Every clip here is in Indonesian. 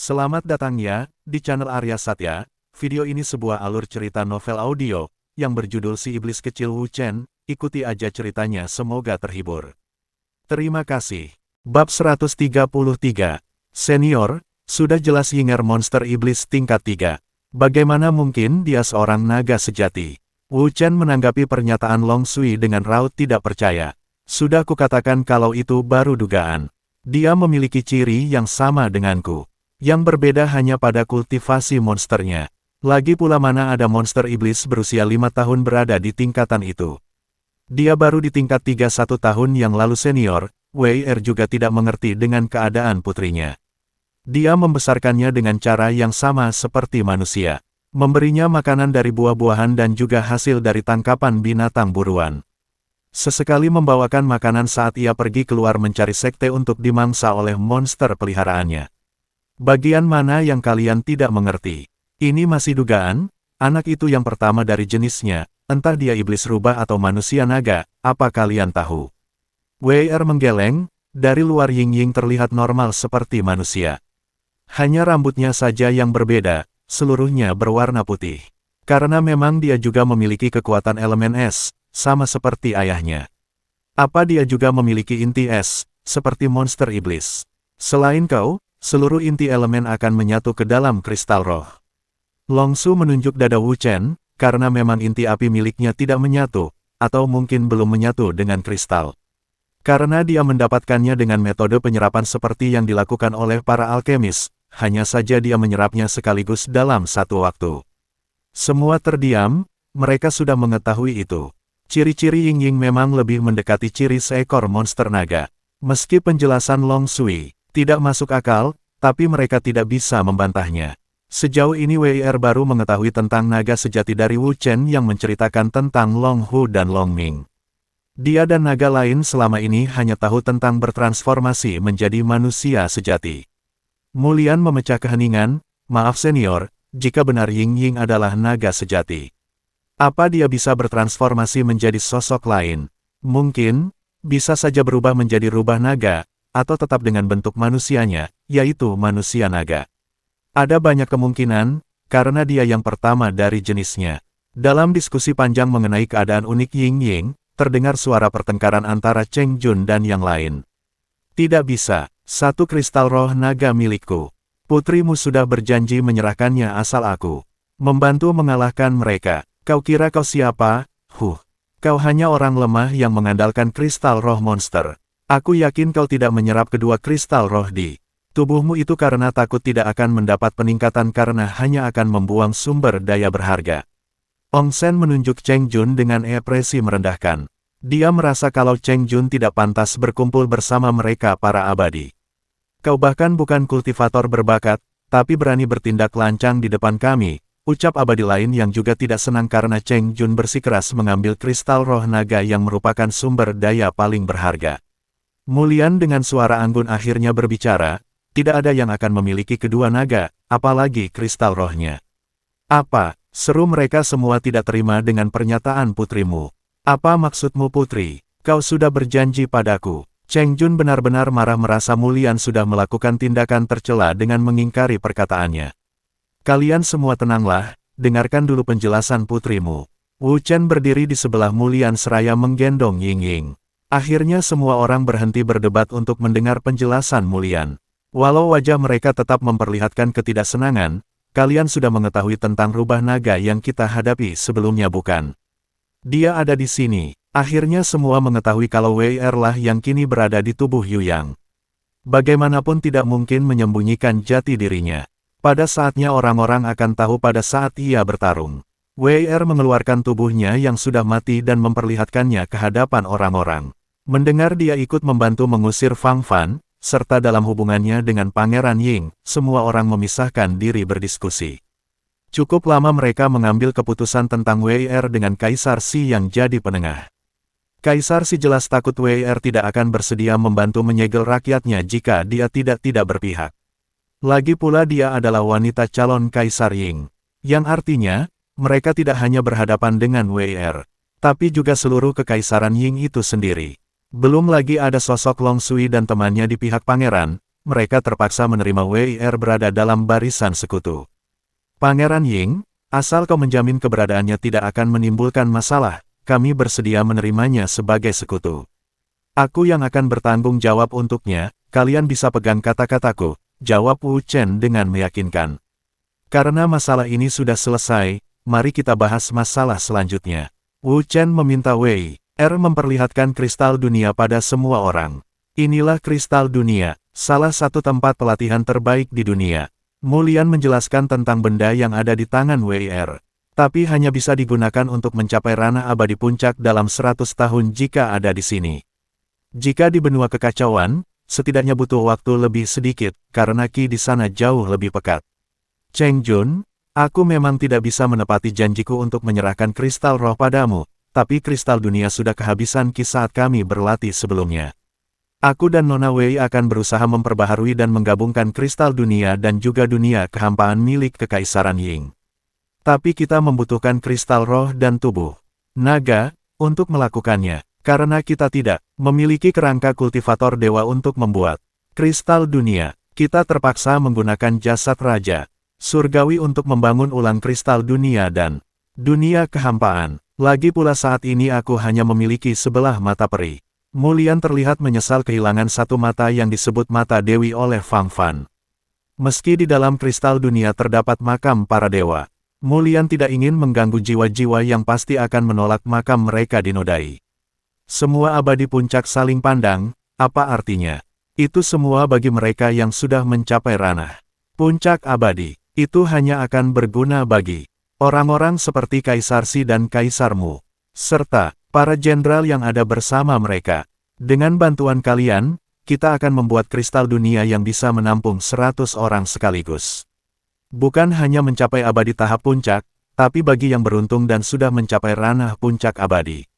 Selamat datang ya, di channel Arya Satya. Video ini sebuah alur cerita novel audio, yang berjudul Si Iblis Kecil Wu Chen. Ikuti aja ceritanya, semoga terhibur. Terima kasih. Bab 133. Senior, sudah jelas Yinger monster iblis tingkat 3. Bagaimana mungkin dia seorang naga sejati? Wu Chen menanggapi pernyataan Long Sui dengan raut tidak percaya. Sudah kukatakan kalau itu baru dugaan. Dia memiliki ciri yang sama denganku. Yang berbeda hanya pada kultivasi monsternya. Lagi pula mana ada monster iblis berusia 5 tahun berada di tingkatan itu. Dia baru di tingkat 3 1 tahun yang lalu senior. Wei juga tidak mengerti dengan keadaan putrinya. Dia membesarkannya dengan cara yang sama seperti manusia. Memberinya makanan dari buah-buahan dan juga hasil dari tangkapan binatang buruan. Sesekali membawakan makanan saat ia pergi keluar mencari sekte untuk dimangsa oleh monster peliharaannya. Bagian mana yang kalian tidak mengerti? Ini masih dugaan? Anak itu yang pertama dari jenisnya, entah dia iblis rubah atau manusia naga, apa kalian tahu? Wei menggeleng, dari luar Ying Ying terlihat normal seperti manusia. Hanya rambutnya saja yang berbeda, seluruhnya berwarna putih. Karena memang dia juga memiliki kekuatan elemen es, sama seperti ayahnya. Apa dia juga memiliki inti es, seperti monster iblis? Selain kau, seluruh inti elemen akan menyatu ke dalam kristal roh. Long Su menunjuk dada Wu Chen, karena memang inti api miliknya tidak menyatu, atau mungkin belum menyatu dengan kristal. Karena dia mendapatkannya dengan metode penyerapan seperti yang dilakukan oleh para alkemis, hanya saja dia menyerapnya sekaligus dalam satu waktu. Semua terdiam, mereka sudah mengetahui itu. Ciri-ciri Ying Ying memang lebih mendekati ciri seekor monster naga. Meski penjelasan Long Sui tidak masuk akal, tapi mereka tidak bisa membantahnya. Sejauh ini Wei baru mengetahui tentang naga sejati dari Wu Chen yang menceritakan tentang Long Hu dan Long Ming. Dia dan naga lain selama ini hanya tahu tentang bertransformasi menjadi manusia sejati. Mulian memecah keheningan, maaf senior, jika benar Ying Ying adalah naga sejati. Apa dia bisa bertransformasi menjadi sosok lain? Mungkin, bisa saja berubah menjadi rubah naga, atau tetap dengan bentuk manusianya, yaitu manusia naga. Ada banyak kemungkinan, karena dia yang pertama dari jenisnya. Dalam diskusi panjang mengenai keadaan unik Ying Ying, terdengar suara pertengkaran antara Cheng Jun dan yang lain. Tidak bisa, satu kristal roh naga milikku. Putrimu sudah berjanji menyerahkannya asal aku membantu mengalahkan mereka. Kau kira kau siapa? Kau hanya orang lemah yang mengandalkan kristal roh monster. Aku yakin kau tidak menyerap kedua kristal roh di tubuhmu itu karena takut tidak akan mendapat peningkatan karena hanya akan membuang sumber daya berharga. Ong Sen menunjuk Cheng Jun dengan ekspresi merendahkan. Dia merasa kalau Cheng Jun tidak pantas berkumpul bersama mereka para abadi. Kau bahkan bukan kultivator berbakat, tapi berani bertindak lancang di depan kami, ucap abadi lain yang juga tidak senang karena Cheng Jun bersikeras mengambil kristal roh naga yang merupakan sumber daya paling berharga. Mulian dengan suara anggun akhirnya berbicara, tidak ada yang akan memiliki kedua naga, apalagi kristal rohnya. Apa? Seru mereka semua tidak terima dengan pernyataan putrimu. Apa maksudmu putri? Kau sudah berjanji padaku. Cheng Jun benar-benar marah merasa Mulian sudah melakukan tindakan tercela dengan mengingkari perkataannya. Kalian semua tenanglah, dengarkan dulu penjelasan putrimu. Wu Chen berdiri di sebelah Mulian seraya menggendong Ying Ying. Akhirnya semua orang berhenti berdebat untuk mendengar penjelasan Mulian. Walau wajah mereka tetap memperlihatkan ketidaksenangan, kalian sudah mengetahui tentang rubah naga yang kita hadapi sebelumnya bukan? Dia ada di sini. Akhirnya semua mengetahui kalau Wei lah yang kini berada di tubuh Yu Yang. Bagaimanapun tidak mungkin menyembunyikan jati dirinya. Pada saatnya orang-orang akan tahu pada saat ia bertarung. Wei mengeluarkan tubuhnya yang sudah mati dan memperlihatkannya ke hadapan orang-orang. Mendengar dia ikut membantu mengusir Fang Fan, serta dalam hubungannya dengan Pangeran Ying, semua orang memisahkan diri berdiskusi. Cukup lama mereka mengambil keputusan tentang Wei dengan Kaisar Si yang jadi penengah. Kaisar Si jelas takut Wei tidak akan bersedia membantu menyegel rakyatnya jika dia tidak berpihak. Lagi pula dia adalah wanita calon Kaisar Ying, yang artinya, mereka tidak hanya berhadapan dengan Wei tapi juga seluruh kekaisaran Ying itu sendiri. Belum lagi ada sosok Long Sui dan temannya di pihak pangeran, mereka terpaksa menerima Wei Er berada dalam barisan sekutu. Pangeran Ying, asal kau menjamin keberadaannya tidak akan menimbulkan masalah, kami bersedia menerimanya sebagai sekutu. Aku yang akan bertanggung jawab untuknya, kalian bisa pegang kata-kataku, jawab Wu Chen dengan meyakinkan. Karena masalah ini sudah selesai, mari kita bahas masalah selanjutnya. Wu Chen meminta Wei Er memperlihatkan kristal dunia pada semua orang. Inilah kristal dunia, salah satu tempat pelatihan terbaik di dunia. Mulian menjelaskan tentang benda yang ada di tangan Wei Er. Tapi hanya bisa digunakan untuk mencapai ranah abadi puncak dalam 100 tahun jika ada di sini. Jika di benua kekacauan, setidaknya butuh waktu lebih sedikit, karena Qi di sana jauh lebih pekat. Cheng Jun, aku memang tidak bisa menepati janjiku untuk menyerahkan kristal roh padamu, tapi kristal dunia sudah kehabisan Qi saat kami berlatih sebelumnya. Aku dan Nona Wei akan berusaha memperbaharui dan menggabungkan kristal dunia dan juga dunia kehampaan milik Kekaisaran Ying. Tapi kita membutuhkan kristal roh dan tubuh naga untuk melakukannya, karena kita tidak memiliki kerangka kultivator dewa untuk membuat kristal dunia. Kita terpaksa menggunakan jasad raja surgawi untuk membangun ulang kristal dunia dan dunia kehampaan. Lagi pula saat ini aku hanya memiliki sebelah mata peri. Mulian terlihat menyesal kehilangan satu mata yang disebut mata dewi oleh Fang Fan. Meski di dalam kristal dunia terdapat makam para dewa, Mulian tidak ingin mengganggu jiwa-jiwa yang pasti akan menolak makam mereka dinodai. Semua abadi puncak saling pandang, apa artinya? Itu semua bagi mereka yang sudah mencapai ranah puncak abadi. Itu hanya akan berguna bagi orang-orang seperti Kaisar Si dan Kaisar Mu, serta para jenderal yang ada bersama mereka. Dengan bantuan kalian, kita akan membuat kristal dunia yang bisa menampung 100 orang sekaligus. Bukan hanya mencapai abadi tahap puncak, tapi bagi yang beruntung dan sudah mencapai ranah puncak abadi,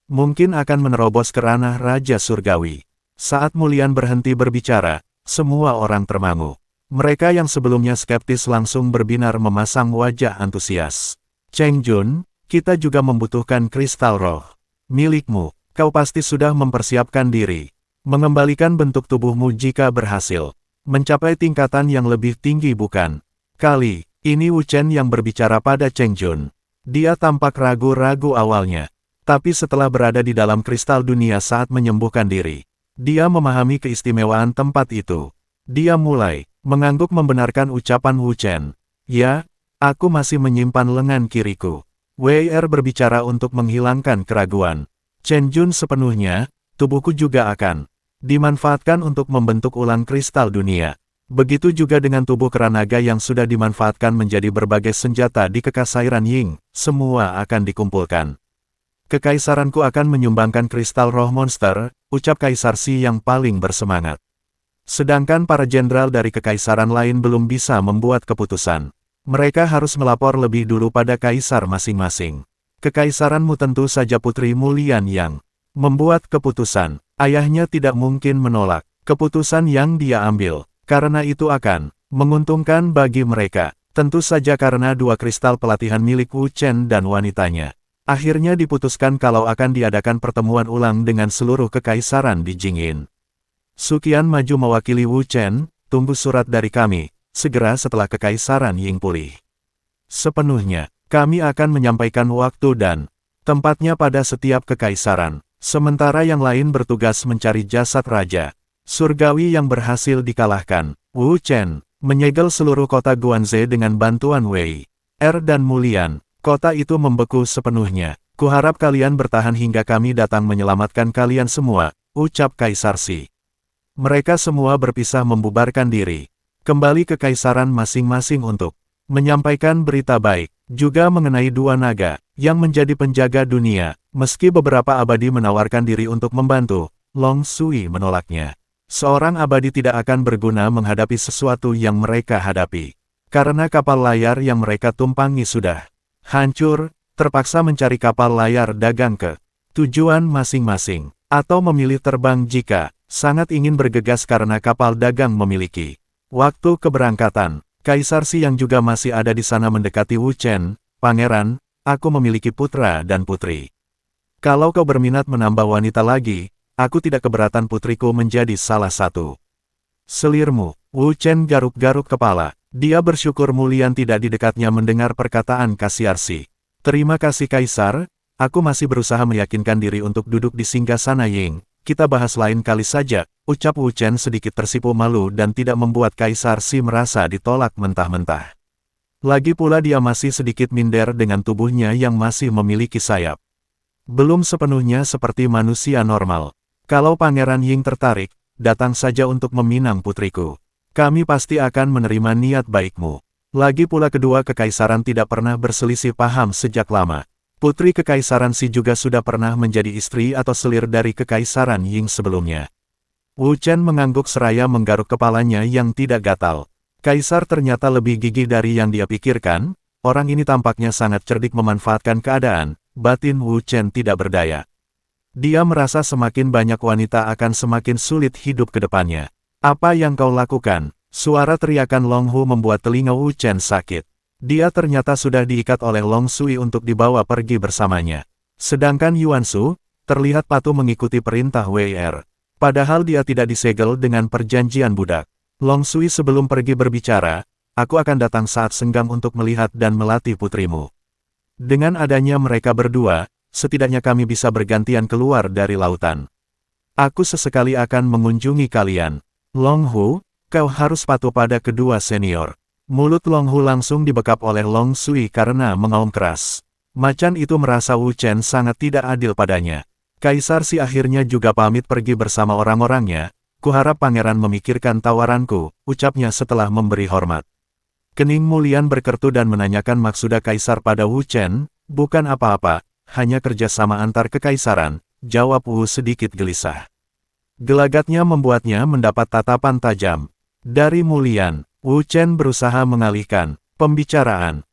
mungkin akan menerobos ke ranah Raja Surgawi. Saat Mulian berhenti berbicara, semua orang termangu. Mereka yang sebelumnya skeptis langsung berbinar memasang wajah antusias. Cheng Jun, kita juga membutuhkan kristal roh milikmu. Kau pasti sudah mempersiapkan diri mengembalikan bentuk tubuhmu jika berhasil mencapai tingkatan yang lebih tinggi, bukan? Kali ini Wu Chen yang berbicara pada Cheng Jun. Dia tampak ragu-ragu awalnya, tapi setelah berada di dalam kristal dunia saat menyembuhkan diri, dia memahami keistimewaan tempat itu. Dia mulai mengangguk membenarkan ucapan Wu Chen. Ya, aku masih menyimpan lengan kiriku. Wei Er berbicara untuk menghilangkan keraguan. Cheng Jun sepenuhnya, tubuhku juga akan dimanfaatkan untuk membentuk ulang kristal dunia. Begitu juga dengan tubuh keranaga yang sudah dimanfaatkan menjadi berbagai senjata di Kekaisaran Ying, semua akan dikumpulkan. Kekaisaranku akan menyumbangkan kristal roh monster, ucap Kaisar Si yang paling bersemangat. Sedangkan para jenderal dari kekaisaran lain belum bisa membuat keputusan. Mereka harus melapor lebih dulu pada kaisar masing-masing. Kekaisaranmu tentu saja Putri Mulian yang membuat keputusan. Ayahnya tidak mungkin menolak keputusan yang dia ambil, karena itu akan menguntungkan bagi mereka. Tentu saja karena dua kristal pelatihan milik Wu Chen dan wanitanya. Akhirnya diputuskan kalau akan diadakan pertemuan ulang dengan seluruh kekaisaran di Jingyin. Suqian maju mewakili Wu Chen, tunggu surat dari kami, segera setelah Kekaisaran Ying pulih. Sepenuhnya, kami akan menyampaikan waktu dan tempatnya pada setiap kekaisaran, sementara yang lain bertugas mencari jasad raja surgawi yang berhasil dikalahkan. Wu Chen menyegel seluruh kota Guanze dengan bantuan Wei Er dan Mulian. Kota itu membeku sepenuhnya. Kuharap kalian bertahan hingga kami datang menyelamatkan kalian semua, ucap Kaisar Si. Mereka semua berpisah membubarkan diri kembali ke kekaisaran masing-masing untuk menyampaikan berita baik, juga mengenai dua naga yang menjadi penjaga dunia. Meski beberapa abadi menawarkan diri untuk membantu, Long Sui menolaknya. Seorang abadi tidak akan berguna menghadapi sesuatu yang mereka hadapi, karena kapal layar yang mereka tumpangi sudah hancur, terpaksa mencari kapal layar dagang ke tujuan masing-masing, atau memilih terbang jika sangat ingin bergegas karena kapal dagang memiliki waktu keberangkatan. Kaisar Si yang juga masih ada di sana mendekati Wu Chen. Pangeran, aku memiliki putra dan putri. Kalau kau berminat menambah wanita lagi, aku tidak keberatan putriku menjadi salah satu. Selirmu. Wu Chen garuk-garuk kepala. Dia bersyukur Mulian tidak di dekatnya mendengar perkataan Kasiarsi. Terima kasih Kaisar, aku masih berusaha meyakinkan diri untuk duduk di singgasana Ying. Kita bahas lain kali saja, ucap Wu Chen sedikit tersipu malu dan tidak membuat Kaisar Si merasa ditolak mentah-mentah. Lagi pula dia masih sedikit minder dengan tubuhnya yang masih memiliki sayap. Belum sepenuhnya seperti manusia normal. Kalau Pangeran Ying tertarik, datang saja untuk meminang putriku. Kami pasti akan menerima niat baikmu. Lagi pula kedua kekaisaran tidak pernah berselisih paham sejak lama. Putri kekaisaran Si juga sudah pernah menjadi istri atau selir dari kekaisaran Ying sebelumnya. Wu Chen mengangguk seraya menggaruk kepalanya yang tidak gatal. Kaisar ternyata lebih gigih dari yang dia pikirkan, orang ini tampaknya sangat cerdik memanfaatkan keadaan, batin Wu Chen tidak berdaya. Dia merasa semakin banyak wanita akan semakin sulit hidup ke depannya. Apa yang kau lakukan? Suara teriakan Long Hu membuat telinga Wu Chen sakit. Dia ternyata sudah diikat oleh Long Sui untuk dibawa pergi bersamanya. Sedangkan Yuan Shu, terlihat patuh mengikuti perintah Wei Er. Padahal dia tidak disegel dengan perjanjian budak. Long Sui sebelum pergi berbicara, aku akan datang saat senggang untuk melihat dan melatih putrimu. Dengan adanya mereka berdua, setidaknya kami bisa bergantian keluar dari lautan. Aku sesekali akan mengunjungi kalian. Long Hu, kau harus patuh pada kedua senior. Mulut Long Hu langsung dibekap oleh Long Sui karena mengaum keras. Macan itu merasa Wu Chen sangat tidak adil padanya. Kaisar Si akhirnya juga pamit pergi bersama orang-orangnya. Kuharap pangeran memikirkan tawaranku, ucapnya setelah memberi hormat. Kening Mulian berkertu dan menanyakan maksud Kaisar pada Wu Chen. Bukan apa-apa, hanya kerjasama antar kekaisaran, jawab Wu sedikit gelisah. Gelagatnya membuatnya mendapat tatapan tajam. Dari Mulian, Wu Chen berusaha mengalihkan pembicaraan.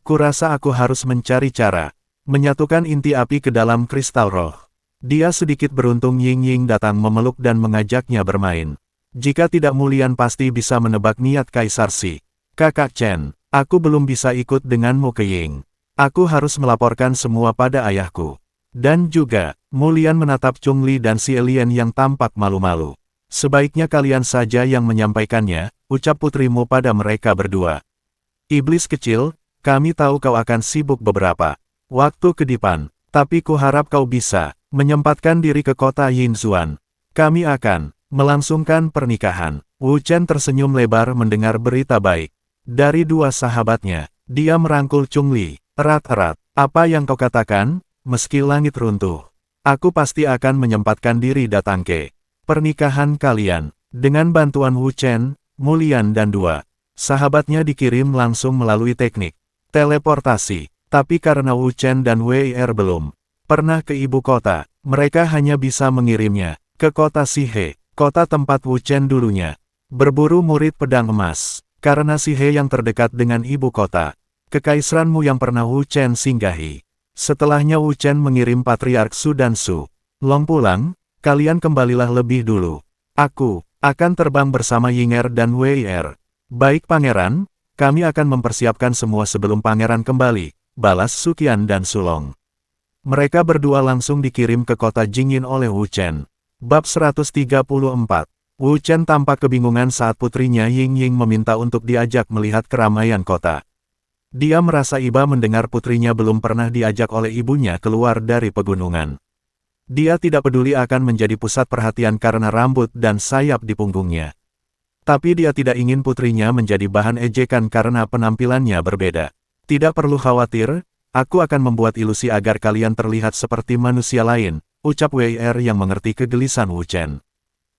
Kurasa aku harus mencari cara menyatukan inti api ke dalam kristal roh. Dia sedikit beruntung Ying Ying datang memeluk dan mengajaknya bermain. Jika tidak Mulian pasti bisa menebak niat Kaisar Si. Kakak Chen, aku belum bisa ikut denganmu ke Ying. Aku harus melaporkan semua pada ayahku. Dan juga, Mulian menatap Chung Li dan Si Lian yang tampak malu-malu. Sebaiknya kalian saja yang menyampaikannya, ucap putrimu pada mereka berdua. Iblis kecil, kami tahu kau akan sibuk beberapa waktu ke depan, tapi kuharap kau bisa menyempatkan diri ke kota Yinzuan. Kami akan melangsungkan pernikahan. Wu Chen tersenyum lebar mendengar berita baik dari dua sahabatnya. Dia merangkul Chung Li erat-erat. Apa yang kau katakan? Meski langit runtuh, aku pasti akan menyempatkan diri datang ke pernikahan kalian. Dengan bantuan Wu Chen, Mulian dan dua sahabatnya dikirim langsung melalui teknik teleportasi. Tapi karena Wu Chen dan Wei Er belum pernah ke ibu kota, mereka hanya bisa mengirimnya ke kota Sihe, kota tempat Wu Chen dulunya berburu murid pedang emas. Karena Sihe yang terdekat dengan ibu kota, kekaisaranmu yang pernah Wu Chen singgahi. Setelahnya Wu Chen mengirim Patriark Su dan Su Long pulang, kalian kembalilah lebih dulu. Aku akan terbang bersama Yinger dan Wei Er. Baik pangeran, kami akan mempersiapkan semua sebelum pangeran kembali, balas Su Qian dan Su Long. Mereka berdua langsung dikirim ke kota Jingyin oleh Wu Chen. Bab 134. Wu Chen tampak kebingungan saat putrinya Ying Ying meminta untuk diajak melihat keramaian kota. Dia merasa iba mendengar putrinya belum pernah diajak oleh ibunya keluar dari pegunungan. Dia tidak peduli akan menjadi pusat perhatian karena rambut dan sayap di punggungnya. Tapi dia tidak ingin putrinya menjadi bahan ejekan karena penampilannya berbeda. Tidak perlu khawatir, aku akan membuat ilusi agar kalian terlihat seperti manusia lain, ucap Wei Er yang mengerti kegelisahan Wu Chen.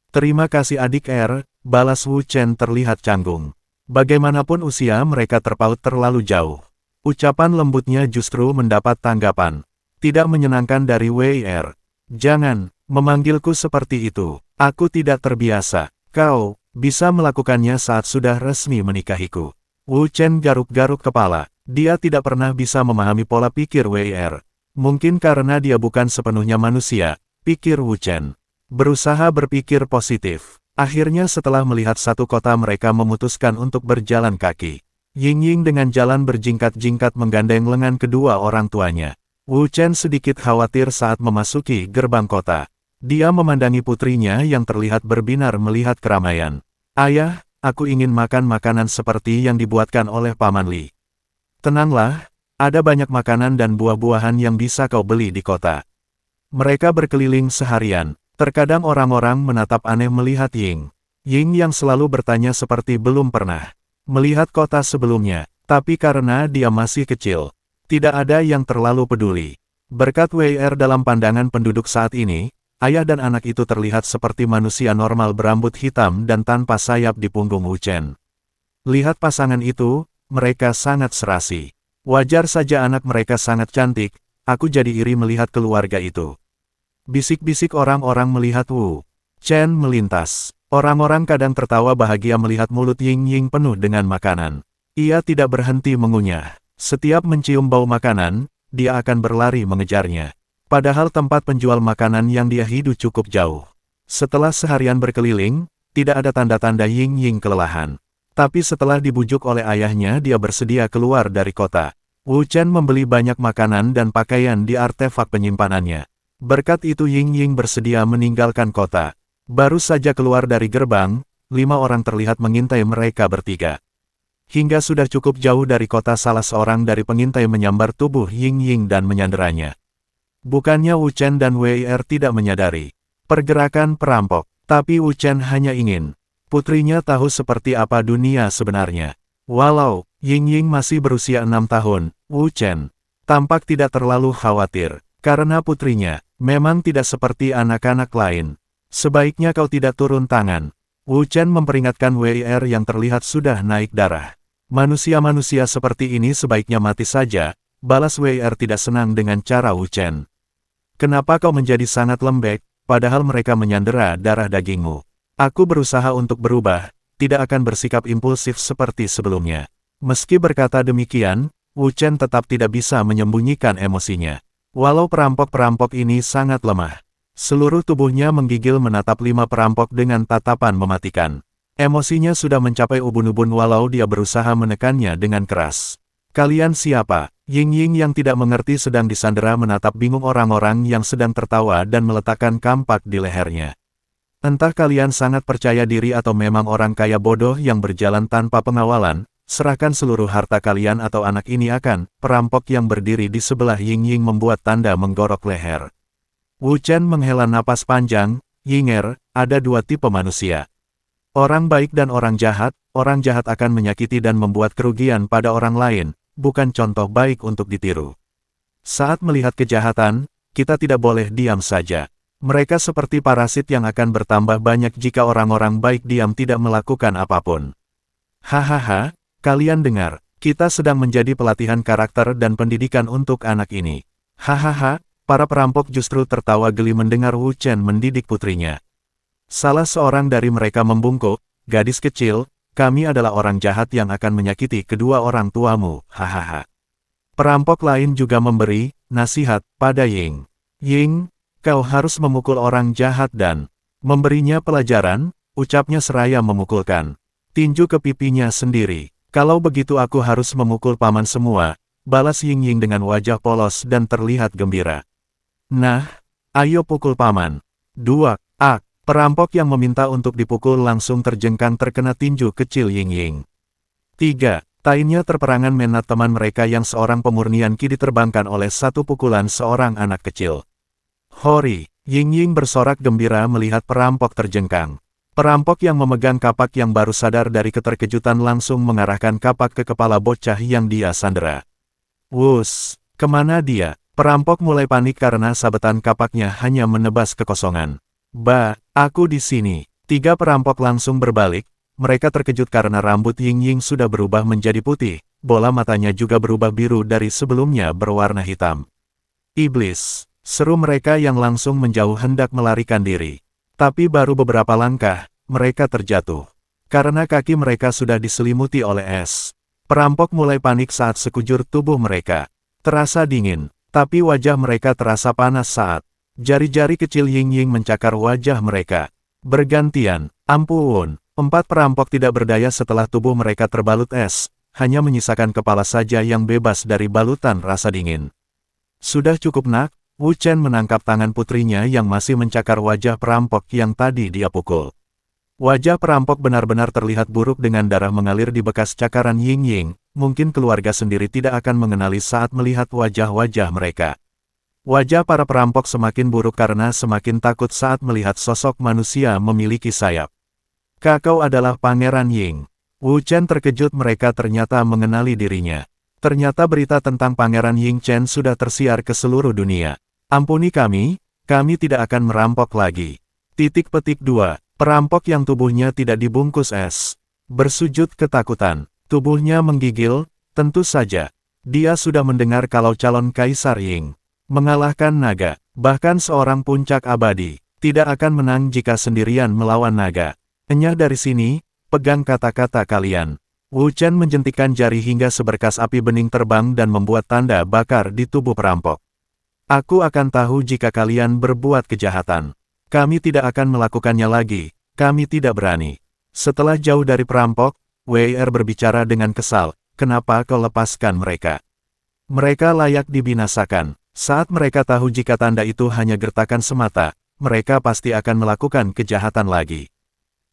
Terima kasih adik Er, balas Wu Chen terlihat canggung. Bagaimanapun usia mereka terpaut terlalu jauh. Ucapan lembutnya justru mendapat tanggapan tidak menyenangkan dari Wei Er. Jangan memanggilku seperti itu. Aku tidak terbiasa. Kau bisa melakukannya saat sudah resmi menikahiku. Wu Chen garuk-garuk kepala. Dia tidak pernah bisa memahami pola pikir Wei Er. Mungkin karena dia bukan sepenuhnya manusia, pikir Wu Chen. Berusaha berpikir positif. Akhirnya setelah melihat satu kota mereka memutuskan untuk berjalan kaki. Ying Ying dengan jalan berjingkat-jingkat menggandeng lengan kedua orang tuanya. Wu Chen sedikit khawatir saat memasuki gerbang kota. Dia memandangi putrinya yang terlihat berbinar melihat keramaian. Ayah, aku ingin makan makanan seperti yang dibuatkan oleh Paman Li. Tenanglah, ada banyak makanan dan buah-buahan yang bisa kau beli di kota. Mereka berkeliling seharian. Terkadang orang-orang menatap aneh melihat Ying. Ying yang selalu bertanya seperti belum pernah melihat kota sebelumnya, tapi karena dia masih kecil, tidak ada yang terlalu peduli. Berkat WR dalam pandangan penduduk saat ini, ayah dan anak itu terlihat seperti manusia normal berambut hitam dan tanpa sayap di punggung Wu Chen. Lihat pasangan itu, mereka sangat serasi. Wajar saja anak mereka sangat cantik, aku jadi iri melihat keluarga itu. Bisik-bisik orang-orang melihat Wu Chen melintas. Orang-orang kadang tertawa bahagia melihat mulut Ying penuh dengan makanan. Ia tidak berhenti mengunyah. Setiap mencium bau makanan, dia akan berlari mengejarnya. Padahal tempat penjual makanan yang dia hidup cukup jauh. Setelah seharian berkeliling, tidak ada tanda-tanda Ying kelelahan. Tapi setelah dibujuk oleh ayahnya dia bersedia keluar dari kota. Wu Chen membeli banyak makanan dan pakaian di artefak penyimpanannya. Berkat itu Ying bersedia meninggalkan kota. Baru saja keluar dari gerbang, 5 orang terlihat mengintai mereka bertiga. Hingga sudah cukup jauh dari kota salah seorang dari pengintai menyambar tubuh Ying dan menyanderanya. Bukannya Wu Chen dan WR tidak menyadari pergerakan perampok, tapi Wu Chen hanya ingin putrinya tahu seperti apa dunia sebenarnya. Walau Ying masih berusia 6 tahun, Wu Chen tampak tidak terlalu khawatir, karena putrinya memang tidak seperti anak-anak lain. Sebaiknya kau tidak turun tangan. Wu Chen memperingatkan WR yang terlihat sudah naik darah. Manusia-manusia seperti ini sebaiknya mati saja, balas WR tidak senang dengan cara Wu Chen. Kenapa kau menjadi sangat lembek, padahal mereka menyandera darah dagingmu? Aku berusaha untuk berubah, tidak akan bersikap impulsif seperti sebelumnya. Meski berkata demikian, Wu Chen tetap tidak bisa menyembunyikan emosinya. Walau perampok-perampok ini sangat lemah, seluruh tubuhnya menggigil menatap 5 perampok dengan tatapan mematikan. Emosinya sudah mencapai ubun-ubun walau dia berusaha menekannya dengan keras. Kalian siapa? Ying yang tidak mengerti sedang disandera menatap bingung orang-orang yang sedang tertawa dan meletakkan kampak di lehernya. Entah kalian sangat percaya diri atau memang orang kaya bodoh yang berjalan tanpa pengawalan, serahkan seluruh harta kalian atau anak ini akan, perampok yang berdiri di sebelah Ying membuat tanda menggorok leher. Wu Chen menghela napas panjang, Yinger, ada 2 tipe manusia. Orang baik dan orang jahat akan menyakiti dan membuat kerugian pada orang lain, bukan contoh baik untuk ditiru. Saat melihat kejahatan, kita tidak boleh diam saja. Mereka seperti parasit yang akan bertambah banyak jika orang-orang baik diam tidak melakukan apapun. Hahaha, kalian dengar, kita sedang menjadi pelatihan karakter dan pendidikan untuk anak ini. Hahaha, para perampok justru tertawa geli mendengar Wu Chen mendidik putrinya. Salah seorang dari mereka membungkuk, gadis kecil, kami adalah orang jahat yang akan menyakiti kedua orang tuamu, hahaha. Perampok lain juga memberi nasihat pada Ying. Ying, kau harus memukul orang jahat dan memberinya pelajaran, ucapnya seraya memukulkan tinju ke pipinya sendiri. Kalau begitu aku harus memukul paman semua, balas Ying dengan wajah polos dan terlihat gembira. Nah, ayo pukul paman. 2. Perampok yang meminta untuk dipukul langsung terjengkang terkena tinju kecil Ying. 3. Tainnya terperangan menat teman mereka yang seorang pemurnian Qi diterbangkan oleh satu pukulan seorang anak kecil. Hori, Ying bersorak gembira melihat perampok terjengkang. Perampok yang memegang kapak yang baru sadar dari keterkejutan langsung mengarahkan kapak ke kepala bocah yang dia sandera. Wus, kemana dia? Perampok mulai panik karena sabetan kapaknya hanya menebas kekosongan. Aku di sini. 3 perampok langsung berbalik, mereka terkejut karena rambut Ying sudah berubah menjadi putih, bola matanya juga berubah biru dari sebelumnya berwarna hitam. Iblis, seru mereka yang langsung menjauh hendak melarikan diri. Tapi baru beberapa langkah, mereka terjatuh. Karena kaki mereka sudah diselimuti oleh es. Perampok mulai panik saat sekujur tubuh mereka terasa dingin, tapi wajah mereka terasa panas saat jari-jari kecil Ying mencakar wajah mereka. Bergantian, ampun, 4 perampok tidak berdaya setelah tubuh mereka terbalut es, hanya menyisakan kepala saja yang bebas dari balutan rasa dingin. Sudah cukup nak, Wu Chen menangkap tangan putrinya yang masih mencakar wajah perampok yang tadi dia pukul. Wajah perampok benar-benar terlihat buruk dengan darah mengalir di bekas cakaran Ying Ying. Mungkin keluarga sendiri tidak akan mengenali saat melihat wajah-wajah mereka. Wajah para perampok semakin buruk karena semakin takut saat melihat sosok manusia memiliki sayap. Kau adalah Pangeran Ying. Wu Chen terkejut mereka ternyata mengenali dirinya. Ternyata berita tentang Pangeran Ying Chen sudah tersiar ke seluruh dunia. Ampuni kami tidak akan merampok lagi. Titik petik 2. Perampok yang tubuhnya tidak dibungkus es. Bersujud ketakutan. Tubuhnya menggigil, tentu saja. Dia sudah mendengar kalau calon Kaisar Ying mengalahkan naga, bahkan seorang puncak abadi, tidak akan menang jika sendirian melawan naga. Enyah dari sini, pegang kata-kata kalian. Wu Chen menjentikkan jari hingga seberkas api bening terbang dan membuat tanda bakar di tubuh perampok. Aku akan tahu jika kalian berbuat kejahatan. Kami tidak akan melakukannya lagi, kami tidak berani. Setelah jauh dari perampok, Wei Er berbicara dengan kesal, kenapa kau lepaskan mereka? Mereka layak dibinasakan. Saat mereka tahu jika tanda itu hanya gertakan semata, mereka pasti akan melakukan kejahatan lagi.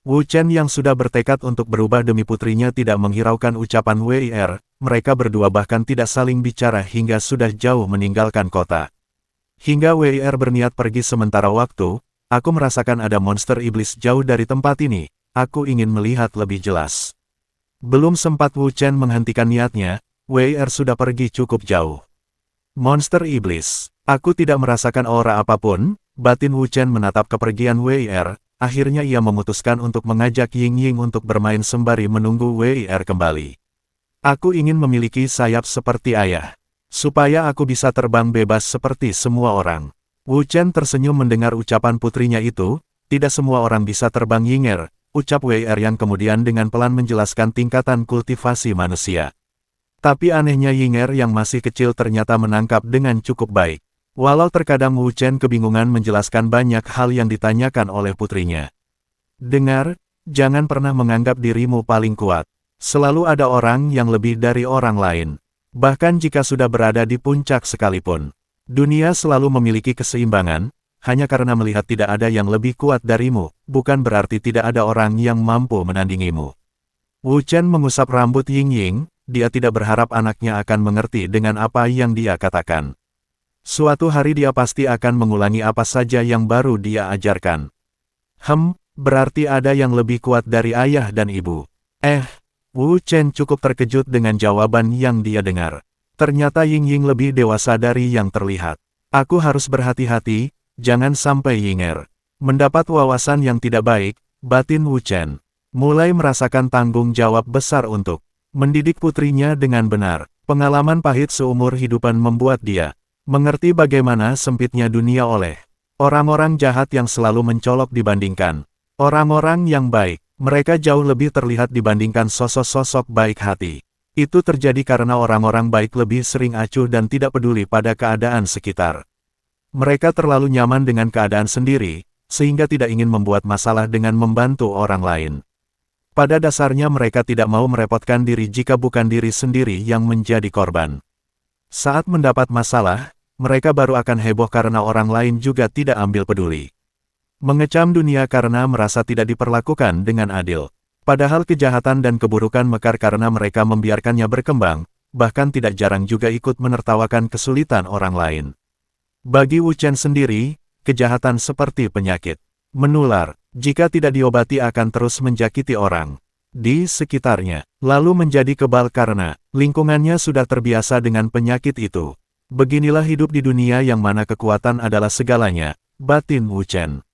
Wu Chen yang sudah bertekad untuk berubah demi putrinya tidak menghiraukan ucapan Wei Er, mereka berdua bahkan tidak saling bicara hingga sudah jauh meninggalkan kota. Hingga Wei Er berniat pergi sementara waktu, aku merasakan ada monster iblis jauh dari tempat ini, aku ingin melihat lebih jelas. Belum sempat Wu Chen menghentikan niatnya, Wei Er sudah pergi cukup jauh. Monster iblis, aku tidak merasakan aura apapun, batin Wu Chen menatap kepergian Wei Er, akhirnya ia memutuskan untuk mengajak Ying Ying untuk bermain sembari menunggu Wei Er kembali. Aku ingin memiliki sayap seperti ayah, supaya aku bisa terbang bebas seperti semua orang. Wu Chen tersenyum mendengar ucapan putrinya itu, tidak semua orang bisa terbang Ying Er, ucap Wei Er yang kemudian dengan pelan menjelaskan tingkatan kultivasi manusia. Tapi anehnya Ying Er yang masih kecil ternyata menangkap dengan cukup baik. Walau terkadang Wu Chen kebingungan menjelaskan banyak hal yang ditanyakan oleh putrinya. Dengar, jangan pernah menganggap dirimu paling kuat. Selalu ada orang yang lebih dari orang lain. Bahkan jika sudah berada di puncak sekalipun. Dunia selalu memiliki keseimbangan, hanya karena melihat tidak ada yang lebih kuat darimu, bukan berarti tidak ada orang yang mampu menandingimu. Wu Chen mengusap rambut Ying Ying, dia tidak berharap anaknya akan mengerti dengan apa yang dia katakan. Suatu hari dia pasti akan mengulangi apa saja yang baru dia ajarkan. Berarti ada yang lebih kuat dari ayah dan ibu. Wu Chen cukup terkejut dengan jawaban yang dia dengar. Ternyata Ying Ying lebih dewasa dari yang terlihat. Aku harus berhati-hati, jangan sampai Ying Er mendapat wawasan yang tidak baik, batin Wu Chen. Mulai merasakan tanggung jawab besar untuk mendidik putrinya dengan benar. Pengalaman pahit seumur hidupan membuat dia mengerti bagaimana sempitnya dunia oleh orang-orang jahat yang selalu mencolok dibandingkan orang-orang yang baik. Mereka jauh lebih terlihat dibandingkan sosok-sosok baik hati. Itu terjadi karena orang-orang baik lebih sering acuh dan tidak peduli pada keadaan sekitar. Mereka terlalu nyaman dengan keadaan sendiri, sehingga tidak ingin membuat masalah dengan membantu orang lain. Pada dasarnya mereka tidak mau merepotkan diri jika bukan diri sendiri yang menjadi korban. Saat mendapat masalah, mereka baru akan heboh karena orang lain juga tidak ambil peduli. Mengecam dunia karena merasa tidak diperlakukan dengan adil. Padahal kejahatan dan keburukan mekar karena mereka membiarkannya berkembang, bahkan tidak jarang juga ikut menertawakan kesulitan orang lain. Bagi Wu Chen sendiri, kejahatan seperti penyakit menular, jika tidak diobati akan terus menjakiti orang di sekitarnya, lalu menjadi kebal karena lingkungannya sudah terbiasa dengan penyakit itu. Beginilah hidup di dunia yang mana kekuatan adalah segalanya, batin Wu Chen.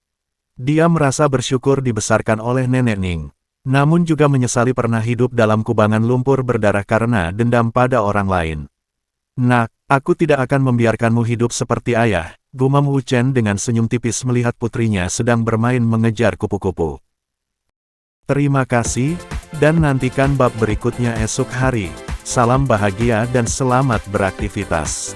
Dia merasa bersyukur dibesarkan oleh Nenek Ning. Namun juga menyesali pernah hidup dalam kubangan lumpur berdarah karena dendam pada orang lain. Nak, aku tidak akan membiarkanmu hidup seperti ayah, gumam Wu Chen dengan senyum tipis melihat putrinya sedang bermain mengejar kupu-kupu. Terima kasih, dan nantikan bab berikutnya esok hari. Salam bahagia dan selamat beraktivitas.